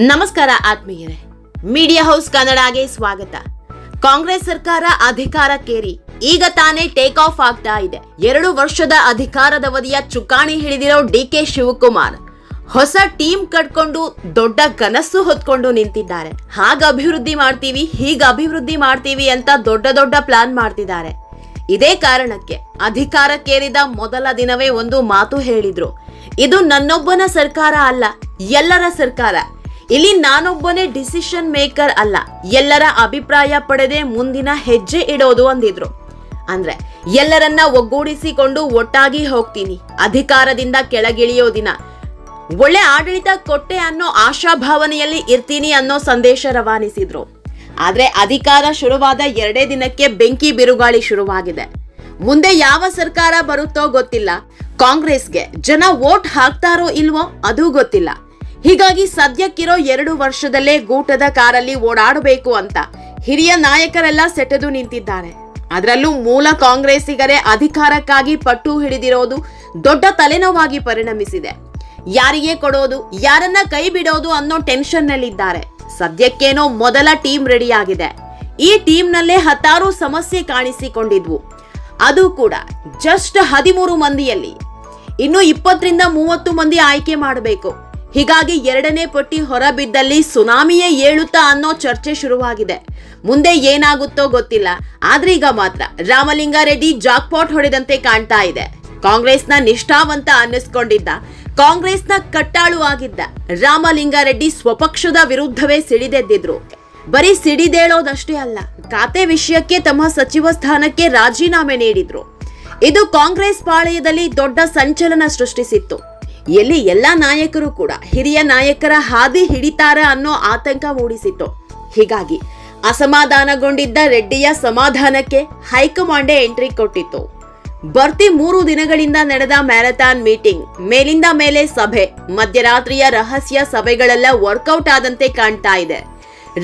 ನಮಸ್ಕಾರ ಆತ್ಮೀಯರೇ, media house ಕನ್ನಡಗೆ ಸ್ವಾಗತ. ಕಾಂಗ್ರೆಸ್ ಸರ್ಕಾರ ಅಧಿಕಾರಕ್ಕೇರಿ ಈಗ ತಾನೇ ಟೇಕ್ ಆಫ್ ಆಗ್ತಾ ಇದೆ. 2 ವರ್ಷದ ಅಧಿಕಾರದವಧಿಯ ಚುಕ್ಕಾಣಿ ಹಿಡಿದಿರೋ ಡಿಕೆ ಶಿವಕುಮಾರ್ ಹೊಸ ಟೀಮ್ ಕಟ್ಕೊಂಡು ದೊಡ್ಡ ಕನಸು ಹೊತ್ಕೊಂಡು ನಿಂತಿದ್ದಾರೆ. ಹಾಗ ಅಭಿವೃದ್ಧಿ ಮಾಡ್ತೀವಿ, ಹೀಗ ಅಭಿವೃದ್ಧಿ ಮಾಡ್ತೀವಿ ಅಂತ ದೊಡ್ಡ ಪ್ಲಾನ್ ಮಾಡ್ತಿದ್ದಾರೆ. ಇದೇ ಕಾರಣಕ್ಕೆ ಅಧಿಕಾರಕ್ಕೇರಿದ ಮೊದಲ ದಿನವೇ ಒಂದು ಮಾತು ಹೇಳಿದ್ರು. ಇದು ನನ್ನೊಬ್ಬನ ಸರ್ಕಾರ ಅಲ್ಲ, ಎಲ್ಲರ ಸರ್ಕಾರ. ಇಲ್ಲಿ ನಾನೊಬ್ಬನೇ ಡಿಸಿಷನ್ ಮೇಕರ್ ಅಲ್ಲ, ಎಲ್ಲರ ಅಭಿಪ್ರಾಯ ಪಡೆದೇ ಮುಂದಿನ ಹೆಜ್ಜೆ ಇಡೋದು ಅಂದಿದ್ರು. ಅಂದ್ರೆ ಎಲ್ಲರನ್ನ ಒಗ್ಗೂಡಿಸಿಕೊಂಡು ಒಟ್ಟಾಗಿ ಹೋಗ್ತೀನಿ, ಅಧಿಕಾರದಿಂದ ಕೆಳಗಿಳಿಯೋ ದಿನ ಒಳ್ಳೆ ಆಡಳಿತ ಕೊಟ್ಟೆ ಅನ್ನೋ ಆಶಾಭಾವನೆಯಲ್ಲಿ ಇರ್ತೀನಿ ಅನ್ನೋ ಸಂದೇಶ ರವಾನಿಸಿದ್ರು. ಆದ್ರೆ ಅಧಿಕಾರ ಶುರುವಾದ 2 ದಿನಕ್ಕೆ ಬೆಂಕಿ ಬಿರುಗಾಳಿ ಶುರುವಾಗಿದೆ. ಮುಂದೆ ಯಾವ ಸರ್ಕಾರ ಬರುತ್ತೋ ಗೊತ್ತಿಲ್ಲ, ಕಾಂಗ್ರೆಸ್ಗೆ ಜನ ವೋಟ್ ಹಾಕ್ತಾರೋ ಇಲ್ವೋ ಅದು ಗೊತ್ತಿಲ್ಲ. ಹೀಗಾಗಿ ಸದ್ಯಕ್ಕಿರೋ 2 ವರ್ಷದಲ್ಲೇ ಗೂಟದ ಕಾರಲ್ಲಿ ಓಡಾಡಬೇಕು ಅಂತ ಹಿರಿಯ ನಾಯಕರೆಲ್ಲ ಸೆಟೆದು ನಿಂತಿದ್ದಾರೆ. ಅದರಲ್ಲೂ ಮೂಲ ಕಾಂಗ್ರೆಸ್ಸಿಗರೇ ಅಧಿಕಾರಕ್ಕಾಗಿ ಪಟ್ಟು ಹಿಡಿದಿರೋದು ದೊಡ್ಡ ತಲೆನೋವಾಗಿ ಪರಿಣಮಿಸಿದೆ. ಯಾರಿಗೆ ಕೊಡೋದು, ಯಾರನ್ನ ಕೈ ಬಿಡೋದು ಅನ್ನೋ ಟೆನ್ಷನ್ ನಲ್ಲಿದ್ದಾರೆ. ಸದ್ಯಕ್ಕೇನೋ ಮೊದಲ ಟೀಮ್ ರೆಡಿಯಾಗಿದೆ. ಈ ಟೀಮ್ನಲ್ಲೇ 10 ಸಮಸ್ಯೆ ಕಾಣಿಸಿಕೊಂಡಿದ್ವು. ಅದು ಕೂಡ ಜಸ್ಟ್ 13 ಮಂದಿಯಲ್ಲಿ. ಇನ್ನು 20ರಿಂದ 30 ಮಂದಿ ಆಯ್ಕೆ ಮಾಡಬೇಕು. ಹೀಗಾಗಿ 2ನೇ ಪಟ್ಟಿ ಹೊರಬಿದ್ದಲ್ಲಿ ಸುನಾಮಿಯೇ ಏಳುತ್ತಾ ಅನ್ನೋ ಚರ್ಚೆ ಶುರುವಾಗಿದೆ. ಮುಂದೆ ಏನಾಗುತ್ತೋ ಗೊತ್ತಿಲ್ಲ. ಆದ್ರೆ ಈಗ ಮಾತ್ರ ರಾಮಲಿಂಗಾರೆಡ್ಡಿ ಜಾಕ್ಪಾಟ್ ಹೊಡೆದಂತೆ ಕಾಣ್ತಾ ಇದೆ. ಕಾಂಗ್ರೆಸ್ನ ನಿಷ್ಠಾವಂತ ಅನ್ನಿಸ್ಕೊಂಡಿದ್ದ, ಕಾಂಗ್ರೆಸ್ನ ಕಟ್ಟಾಳು ಆಗಿದ್ದ ರಾಮಲಿಂಗಾರೆಡ್ಡಿ ಸ್ವಪಕ್ಷದ ವಿರುದ್ಧವೇ ಸಿಡಿದೆದ್ದಿದ್ರು. ಬರೀ ಸಿಡಿದೇಳೋದಷ್ಟೇ ಅಲ್ಲ, ಖಾತೆ ವಿಷಯಕ್ಕೆ ತಮ್ಮ ಸಚಿವ ಸ್ಥಾನಕ್ಕೆ ರಾಜೀನಾಮೆ ನೀಡಿದ್ರು. ಇದು ಕಾಂಗ್ರೆಸ್ ಪಾಳೆಯದಲ್ಲಿ ದೊಡ್ಡ ಸಂಚಲನ ಸೃಷ್ಟಿಸಿತ್ತು. ಎಲ್ಲಿ ಎಲ್ಲಾ ನಾಯಕರು ಕೂಡ ಹಿರಿಯ ನಾಯಕರ ಹಾದಿ ಹಿಡಿತಾರ ಅನ್ನೋ ಆತಂಕ ಮೂಡಿಸಿತ್ತು. ಹೀಗಾಗಿ ಅಸಮಾಧಾನಗೊಂಡಿದ್ದ ರೆಡ್ಡಿಯ ಸಮಾಧಾನಕ್ಕೆ ಹೈಕಮಾಂಡೇ ಎಂಟ್ರಿ ಕೊಟ್ಟಿತ್ತು. ಬರ್ತಿ 3 ದಿನಗಳಿಂದ ನಡೆದ ಮ್ಯಾರಥಾನ್ ಮೀಟಿಂಗ್, ಮೇಲಿಂದ ಮೇಲೆ ಸಭೆ, ಮಧ್ಯರಾತ್ರಿಯ ರಹಸ್ಯ ಸಭೆಗಳೆಲ್ಲ ವರ್ಕೌಟ್ ಆದಂತೆ ಕಾಣ್ತಾ ಇದೆ.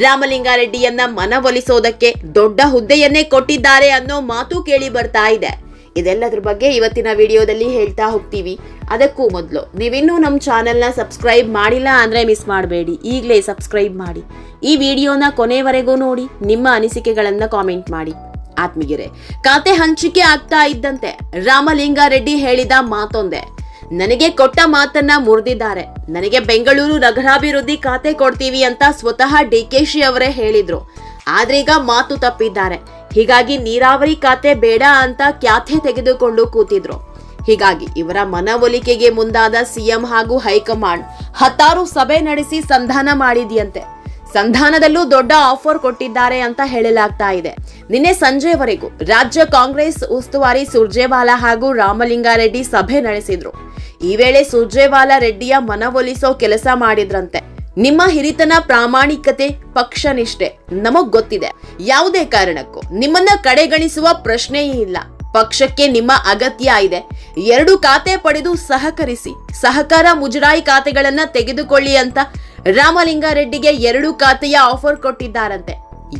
ರಾಮಲಿಂಗಾರೆಡ್ಡಿಯನ್ನ ಮನವೊಲಿಸೋದಕ್ಕೆ ದೊಡ್ಡ ಹುದ್ದೆಯನ್ನೇ ಕೊಟ್ಟಿದ್ದಾರೆ ಅನ್ನೋ ಮಾತು ಕೇಳಿ ಬರ್ತಾ ಇದೆ. ಇದೆಲ್ಲದ್ರ ಬಗ್ಗೆ ಇವತ್ತಿನ ವಿಡಿಯೋದಲ್ಲಿ ಹೇಳ್ತಾ ಹೋಗ್ತೀವಿ. ಅದಕ್ಕೂ ಮೊದಲು ನೀವಿನ್ನೂ ನಮ್ಮ ಚಾನೆಲ್ನ ಸಬ್ಸ್ಕ್ರೈಬ್ ಮಾಡಿಲ್ಲ ಅಂದ್ರೆ ಮಿಸ್ ಮಾಡಬೇಡಿ, ಈಗಲೇ ಸಬ್ಸ್ಕ್ರೈಬ್ ಮಾಡಿ. ಈ ವಿಡಿಯೋನ ಕೊನೆವರೆಗೂ ನೋಡಿ, ನಿಮ್ಮ ಅನಿಸಿಕೆಗಳನ್ನ ಕಾಮೆಂಟ್ ಮಾಡಿ. ಆತ್ಮೀಯರೇ, ಖಾತೆ ಹಂಚಿಕೆ ಆಗ್ತಾ ಇದ್ದಂತೆ ರಾಮಲಿಂಗಾರೆಡ್ಡಿ ಹೇಳಿದ ಮಾತೊಂದೇ. ನನಗೆ ಕೊಟ್ಟ ಮಾತನ್ನ ಮುರಿದಿದ್ದಾರೆ. ನನಗೆ ಬೆಂಗಳೂರು ನಗರಾಭಿವೃದ್ಧಿ ಖಾತೆ ಕೊಡ್ತೀವಿ ಅಂತ ಸ್ವತಃ ಡಿಕೆಶಿ ಅವರೇ ಹೇಳಿದ್ರು. ಆದ್ರೀಗ ಮಾತು ತಪ್ಪಿದ್ದಾರೆ. ಹೀಗಾಗಿ ನೀರಾವರಿ ಖಾತೆ ಬೇಡ ಅಂತ ಕ್ಯಾತೆ ತೆಗೆದುಕೊಂಡು ಕೂತಿದ್ರು. ಹೀಗಾಗಿ ಇವರ ಮನವೊಲಿಕೆಗೆ ಮುಂದಾದ ಸಿಎಂ ಹಾಗೂ ಹೈಕಮಾಂಡ್ 10 ಸಭೆ ನಡೆಸಿ ಸಂಧಾನ ಮಾಡಿದೆಯಂತೆ. ಸಂಧಾನದಲ್ಲೂ ದೊಡ್ಡ ಆಫರ್ ಕೊಟ್ಟಿದ್ದಾರೆ ಅಂತ ಹೇಳಲಾಗ್ತಾ ಇದೆ. ನಿನ್ನೆ ಸಂಜೆವರೆಗೂ ರಾಜ್ಯ ಕಾಂಗ್ರೆಸ್ ಉಸ್ತುವಾರಿ ಸುರ್ಜೇವಾಲಾ ಹಾಗೂ ರಾಮಲಿಂಗಾರೆಡ್ಡಿ ಸಭೆ ನಡೆಸಿದ್ರು. ಈ ವೇಳೆ ಸುರ್ಜೇವಾಲಾ ರೆಡ್ಡಿಯ ಮನವೊಲಿಸೋ ಕೆಲಸ ಮಾಡಿದ್ರಂತೆ. ನಿಮ್ಮ ಹಿರಿತನ, ಪ್ರಾಮಾಣಿಕತೆ, ಪಕ್ಷ ನಿಷ್ಠೆ ನಮಗ್ ಗೊತ್ತಿದೆ. ಯಾವುದೇ ಕಾರಣಕ್ಕೂ ನಿಮ್ಮನ್ನ ಕಡೆಗಣಿಸುವ ಪ್ರಶ್ನೆಯೇ ಇಲ್ಲ. ಪಕ್ಷಕ್ಕೆ ನಿಮ್ಮ ಅಗತ್ಯ ಇದೆ. 2 ಖಾತೆ ಪಡೆದು ಸಹಕರಿಸಿ, ಸಹಕಾರ ಮುಜರಾಯಿ ಖಾತೆಗಳನ್ನ ತೆಗೆದುಕೊಳ್ಳಿ ಅಂತ ರಾಮಲಿಂಗಾರೆಡ್ಡಿಗೆ 2 ಖಾತೆಯ ಆಫರ್ ಕೊಟ್ಟಿದ್ದಾರಂತೆ.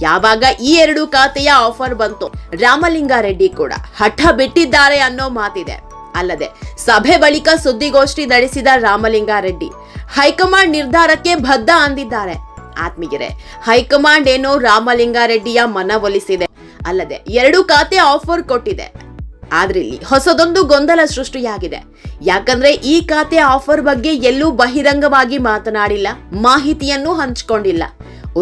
ಯಾವಾಗ ಈ 2 ಖಾತೆಯ ಆಫರ್ ಬಂತು, ರಾಮಲಿಂಗಾರೆಡ್ಡಿ ಕೂಡ ಹಠ ಬಿಟ್ಟಿದ್ದಾರೆ ಅನ್ನೋ ಮಾತಿದೆ. ಅಲ್ಲದೆ ಸಭೆ ಬಳಿಕ ಸುದ್ದಿಗೋಷ್ಠಿ ನಡೆಸಿದ ರಾಮಲಿಂಗಾರೆಡ್ಡಿ ಹೈಕಮಾಂಡ್ ನಿರ್ಧಾರಕ್ಕೆ ಬದ್ಧ ಅಂದಿದ್ದಾರೆ. ಆತ್ಮೀಯರೇ, ಹೈಕಮಾಂಡ್ ಏನೋ ರಾಮಲಿಂಗಾರೆಡ್ಡಿಯ ಮನವೊಲಿಸಿದೆ, ಅಲ್ಲದೆ 2 ಖಾತೆ ಆಫರ್ ಕೊಟ್ಟಿದೆ. ಆದ್ರೆ ಇಲ್ಲಿ ಹೊಸದೊಂದು ಗೊಂದಲ ಸೃಷ್ಟಿಯಾಗಿದೆ. ಯಾಕಂದ್ರೆ ಈ ಖಾತೆ ಆಫರ್ ಬಗ್ಗೆ ಎಲ್ಲೂ ಬಹಿರಂಗವಾಗಿ ಮಾತನಾಡಿಲ್ಲ, ಮಾಹಿತಿಯನ್ನು ಹಂಚಿಕೊಂಡಿಲ್ಲ.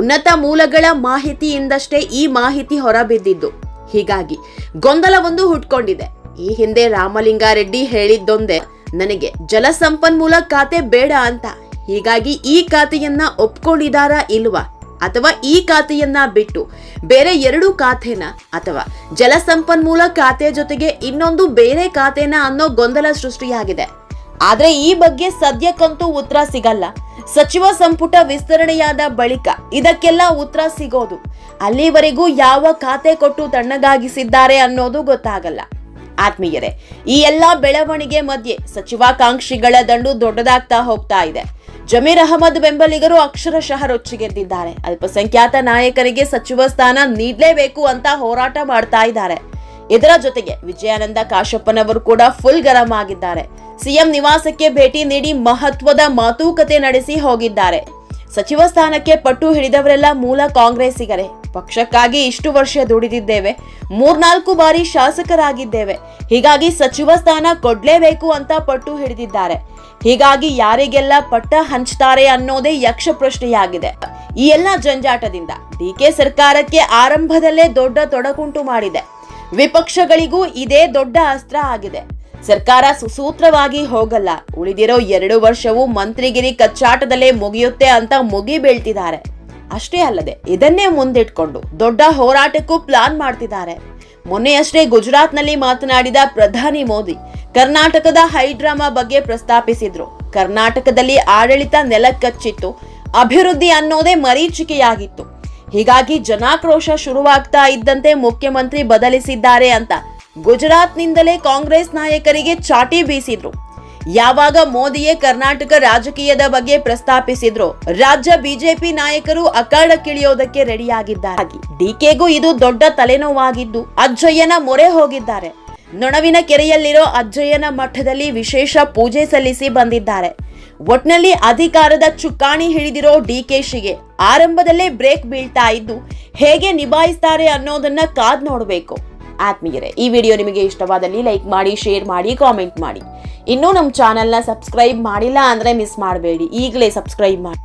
ಉನ್ನತ ಮೂಲಗಳ ಮಾಹಿತಿಯಿಂದಷ್ಟೇ ಈ ಮಾಹಿತಿ ಹೊರಬಿದ್ದಿದ್ದು. ಹೀಗಾಗಿ ಗೊಂದಲವೊಂದು ಹುಟ್ಕೊಂಡಿದೆ. ಈ ಹಿಂದೆ ರಾಮಲಿಂಗಾರೆಡ್ಡಿ ಹೇಳಿದ್ದೊಂದೇ, ನನಗೆ ಜಲಸಂಪನ್ಮೂಲ ಖಾತೆ ಬೇಡ ಅಂತ. ಹೀಗಾಗಿ ಈ ಖಾತೆಯನ್ನ ಒಪ್ಕೊಂಡಿದಾರಾ ಇಲ್ವಾ, ಅಥವಾ ಈ ಖಾತೆಯನ್ನ ಬಿಟ್ಟು ಬೇರೆ 2 ಖಾತೆನ ಅಥವಾ ಜಲಸಂಪನ್ಮೂಲ ಖಾತೆ ಜೊತೆಗೆ ಇನ್ನೊಂದು ಬೇರೆ ಖಾತೆನ ಅನ್ನೋ ಗೊಂದಲ ಸೃಷ್ಟಿಯಾಗಿದೆ. ಆದ್ರೆ ಈ ಬಗ್ಗೆ ಸದ್ಯಕ್ಕಂತೂ ಉತ್ತರ ಸಿಗಲ್ಲ. ಸಚಿವ ಸಂಪುಟ ವಿಸ್ತರಣೆಯಾದ ಬಳಿಕ ಇದಕ್ಕೆಲ್ಲ ಉತ್ತರ ಸಿಗೋದು. ಅಲ್ಲಿವರೆಗೂ ಯಾವ ಖಾತೆ ಕೊಟ್ಟು ತಣ್ಣಗಾಗಿಸಿದ್ದಾರೆ ಅನ್ನೋದು ಗೊತ್ತಾಗಲ್ಲ. ಆತ್ಮೀಯರೇ, ಈ ಎಲ್ಲಾ ಬೆಳವಣಿಗೆ ಮಧ್ಯೆ ಸಚಿವಾಕಾಂಕ್ಷಿಗಳ ದಂಡು ದೊಡ್ಡದಾಗ್ತಾ ಹೋಗ್ತಾ ಇದೆ. ಜಮೀರ್ ಅಹಮದ್ ಬೆಂಬಲಿಗರು ಅಕ್ಷರಶಃ ರೊಚ್ಚಿಗೆದ್ದಿದ್ದಾರೆ. ಅಲ್ಪಸಂಖ್ಯಾತ ನಾಯಕರಿಗೆ ಸಚಿವ ಸ್ಥಾನ ನೀಡಲೇಬೇಕು ಅಂತ ಹೋರಾಟ ಮಾಡ್ತಾ ಇದ್ದಾರೆ. ಇದರ ಜೊತೆಗೆ ವಿಜಯಾನಂದ ಕಾಶಪ್ಪನವರು ಕೂಡ ಫುಲ್ ಗರಂ ಆಗಿದ್ದಾರೆ. ಸಿಎಂ ನಿವಾಸಕ್ಕೆ ಭೇಟಿ ನೀಡಿ ಮಹತ್ವದ ಮಾತುಕತೆ ನಡೆಸಿ ಹೋಗಿದ್ದಾರೆ. ಸಚಿವ ಸ್ಥಾನಕ್ಕೆ ಪಟ್ಟು ಹಿಡಿದವರೆಲ್ಲ ಮೂಲ ಕಾಂಗ್ರೆಸ್ಸಿಗರೇ. ಪಕ್ಷಕ್ಕಾಗಿ ಇಷ್ಟು ವರ್ಷ ದುಡಿದಿದ್ದೇವೆ, 3-4 ಬಾರಿ ಶಾಸಕರಾಗಿದ್ದೇವೆ, ಹೀಗಾಗಿ ಸಚಿವ ಸ್ಥಾನ ಕೊಡ್ಲೇಬೇಕು ಅಂತ ಪಟ್ಟು ಹಿಡಿದಿದ್ದಾರೆ. ಹೀಗಾಗಿ ಯಾರಿಗೆಲ್ಲ ಪಟ್ಟ ಹಂಚ್ತಾರೆ ಅನ್ನೋದೇ ಯಕ್ಷ ಪ್ರಶ್ನೆಯಾಗಿದೆ. ಈ ಎಲ್ಲ ಜಂಜಾಟದಿಂದ ಡಿಕೆ ಸರ್ಕಾರಕ್ಕೆ ಆರಂಭದಲ್ಲೇ ದೊಡ್ಡ ತೊಡಕುಂಟು ಮಾಡಿದೆ. ವಿಪಕ್ಷಗಳಿಗೂ ಇದೇ ದೊಡ್ಡ ಅಸ್ತ್ರ ಆಗಿದೆ. ಸರ್ಕಾರ ಸುಸೂತ್ರವಾಗಿ ಹೋಗಲ್ಲ, ಉಳಿದಿರೋ 2 ವರ್ಷವೂ ಮಂತ್ರಿಗಿರಿ ಕಚ್ಚಾಟದಲ್ಲೇ ಮುಗಿಯುತ್ತೆ ಅಂತ ಮುಗಿ ಬೀಳ್ತಿದ್ದಾರೆ. ಅಷ್ಟೇ ಅಲ್ಲದೆ ಇದನ್ನೇ ಮುಂದಿಟ್ಕೊಂಡು ದೊಡ್ಡ ಹೋರಾಟಕ್ಕೂ ಪ್ಲಾನ್ ಮಾಡ್ತಿದ್ದಾರೆ. ಮೊನ್ನೆಯಷ್ಟೇ ಗುಜರಾತ್ನಲ್ಲಿ ಮಾತನಾಡಿದ ಪ್ರಧಾನಿ ಮೋದಿ ಕರ್ನಾಟಕದ ಹೈಡ್ರಾಮಾ ಬಗ್ಗೆ ಪ್ರಸ್ತಾಪಿಸಿದ್ರು. ಕರ್ನಾಟಕದಲ್ಲಿ ಆಡಳಿತ ನೆಲಕ್ಕಚ್ಚಿತ್ತು, ಅಭಿವೃದ್ಧಿ ಅನ್ನೋದೇ ಮರೀಚಿಕೆಯಾಗಿತ್ತು. ಹೀಗಾಗಿ ಜನಾಕ್ರೋಶ ಶುರುವಾಗ್ತಾ ಇದ್ದಂತೆ ಮುಖ್ಯಮಂತ್ರಿ ಬದಲಿಸಿದ್ದಾರೆ ಅಂತ ಗುಜರಾತ್ನಿಂದಲೇ ಕಾಂಗ್ರೆಸ್ ನಾಯಕರಿಗೆ ಚಾಟಿ ಬೀಸಿದ್ರು. ಯಾವಾಗ ಮೋದಿಯೇ ಕರ್ನಾಟಕ ರಾಜಕೀಯದ ಬಗ್ಗೆ ಪ್ರಸ್ತಾಪಿಸಿದ್ರು, ರಾಜ್ಯ ಬಿಜೆಪಿ ನಾಯಕರು ಅಖಾಡಕ್ಕಿಳಿಯೋದಕ್ಕೆ ರೆಡಿಯಾಗಿದ್ದಾರೆ. ಡಿಕೆಗೂ ಇದು ದೊಡ್ಡ ತಲೆನೋವಾಗಿದ್ದು ಅಜ್ಜಯ್ಯನ ಮೊರೆ ಹೋಗಿದ್ದಾರೆ. ನೊಣವಿನ ಕೆರೆಯಲ್ಲಿರೋ ಅಜ್ಜಯ್ಯನ ಮಠದಲ್ಲಿ ವಿಶೇಷ ಪೂಜೆ ಸಲ್ಲಿಸಿ ಬಂದಿದ್ದಾರೆ. ಒಟ್ನಲ್ಲಿ ಅಧಿಕಾರದ ಚುಕ್ಕಾಣಿ ಹಿಡಿದಿರೋ ಡಿಕೆಶಿಗೆ ಆರಂಭದಲ್ಲೇ ಬ್ರೇಕ್ ಬೀಳ್ತಾ ಇದ್ದು ಹೇಗೆ ನಿಭಾಯಿಸ್ತಾರೆ ಅನ್ನೋದನ್ನ ಕಾದ್ ನೋಡಬೇಕು. ಆತ್ಮೀಯರೇ, ಈ ವಿಡಿಯೋ ನಿಮಗೆ ಇಷ್ಟವಾದಲ್ಲಿ ಲೈಕ್ ಮಾಡಿ, ಶೇರ್ ಮಾಡಿ, ಕಾಮೆಂಟ್ ಮಾಡಿ. ಇನ್ನೂ ನಮ್ಮ ಚಾನೆಲ್ನ ಸಬ್ಸ್ಕ್ರೈಬ್ ಮಾಡಿಲ್ಲ ಅಂದ್ರೆ ಮಿಸ್ ಮಾಡಬೇಡಿ, ಈಗಲೇ ಸಬ್ಸ್ಕ್ರೈಬ್ ಮಾಡಿ.